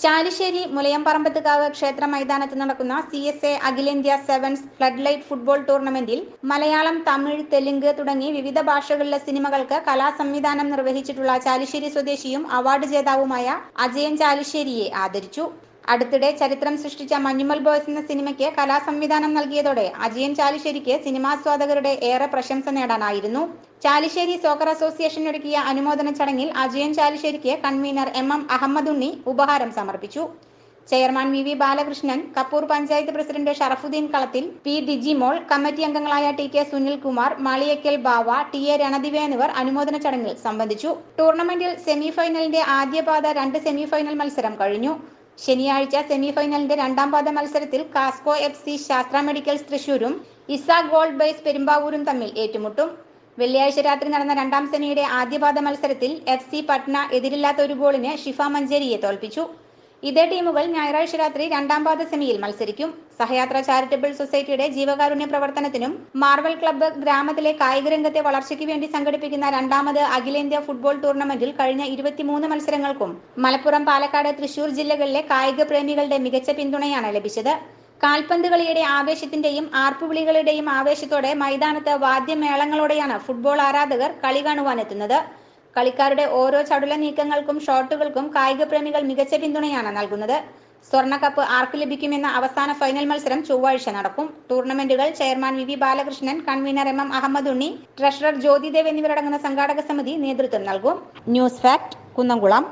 ചാലിശ്ശേരി മുലയംപറമ്പത്തുകാവ് ക്ഷേത്ര മൈതാനത്ത് നടക്കുന്ന CSA അഖിലേന്ത്യാ സെവൻസ് ഫ്ലഡ് ലൈറ്റ് ഫുട്ബോൾ ടൂർണമെന്റിൽ മലയാളം, തമിഴ്, തെലുങ്ക് തുടങ്ങി വിവിധ ഭാഷകളിലെ സിനിമകൾക്ക് കലാസംവിധാനം നിർവഹിച്ചിട്ടുള്ള ചാലിശ്ശേരി സ്വദേശിയും അവാർഡ് ജേതാവുമായ അജയൻ ചാലിശ്ശേരിയെ ആദരിച്ചു. അടുത്തിടെ ചരിത്രം സൃഷ്ടിച്ച മഞ്ഞുമൽ ബോയ്സ് എന്ന സിനിമയ്ക്ക് കലാസംവിധാനം നൽകിയതോടെ അജയൻ ചാലിശ്ശേരിക്ക് സിനിമാസ്വാദകരുടെ ഏറെ പ്രശംസ നേടാനായിരുന്നു. ചാലിശ്ശേരി സോക്കർ അസോസിയേഷൻ ഒരുക്കിയ അനുമോദന ചടങ്ങിൽ അജയൻ ചാലിശ്ശേരിക്ക് കൺവീനർ MM അഹമ്മദുണ്ണി ഉപഹാരം സമർപ്പിച്ചു. Chairman VV Balakrishnan, Kappur panchayat president Sharafuddin Kalathil, P Dijimol, committee അംഗങ്ങളായ TK സുനിൽകുമാർ, മാളിയക്കൽ ബാവ, TA രണദിവ എന്നിവർ അനുമോദന ചടങ്ങിൽ സംബന്ധിച്ചു. ടൂർണമെന്റിൽ സെമിഫൈനലിന്റെ ആദ്യപാദ 2 സെമിഫൈനൽ മത്സരം കഴിഞ്ഞു. ശനിയാഴ്ച സെമിഫൈനലിന്റെ രണ്ടാം പാദ മത്സരത്തിൽ കാസ്കോ FC ശാസ്ത്ര മെഡിക്കൽസ് തൃശൂരും ഇസാക് ഗോൾഡ് ബേസ് പെരുമ്പാവൂരും തമ്മിൽ ഏറ്റുമുട്ടും. വെള്ളിയാഴ്ച രാത്രി നടന്ന രണ്ടാം സെമിയുടെ ആദ്യപാദ മത്സരത്തിൽ FC പട്ന എതിരില്ലാത്ത ഒരു ഗോളിന് ഷിഫ മഞ്ചേരിയെ തോൽപ്പിച്ചു. ഇതേ ടീമുകൾ ഞായറാഴ്ച രാത്രി രണ്ടാം പാദ സെമിയിൽ മത്സരിക്കും. സഹയാത്ര ചാരിറ്റബിൾ സൊസൈറ്റിയുടെ ജീവകാരുണ്യ പ്രവർത്തനത്തിനും മാർവൽ ക്ലബ്ബ് ഗ്രാമത്തിലെ കായിക രംഗത്തെ വളർച്ചയ്ക്ക് വേണ്ടി സംഘടിപ്പിക്കുന്ന രണ്ടാമത് അഖിലേന്ത്യാ ഫുട്ബോൾ ടൂർണമെന്റിൽ കഴിഞ്ഞ 23 മത്സരങ്ങൾക്കും മലപ്പുറം, പാലക്കാട്, തൃശൂർ ജില്ലകളിലെ കായിക പ്രേമികളുടെ മികച്ച പിന്തുണയാണ് ലഭിച്ചത്. കാൽപന്ത് കളിയുടെ ആവേശത്തിന്റെയും ആർപ്പുവിളികളുടെയും ആവേശത്തോടെ മൈതാനത്ത് വാദ്യമേളങ്ങളോടെയാണ് ഫുട്ബോൾ ആരാധകർ കളി കാണുവാനെത്തുന്നത്. കളിക്കാരുടെ ഓരോ ചടുല നീക്കങ്ങൾക്കും ഷോട്ടുകൾക്കും കായിക പ്രേമികൾ മികച്ച പിന്തുണയാണ് നൽകുന്നത്. സ്വർണ്ണക്കപ്പ് ആർക്ക് ലഭിക്കുമെന്ന അവസാന ഫൈനൽ മത്സരം ചൊവ്വാഴ്ച നടക്കും. ടൂർണമെന്റുകൾ chairman VV Balakrishnan, convener MM അഹമ്മദുണ്ണി, ട്രഷറർ ജ്യോതിദേവ് എന്നിവരടങ്ങുന്ന സംഘാടക സമിതി നേതൃത്വം നൽകും. News fact, Kunnamkulam.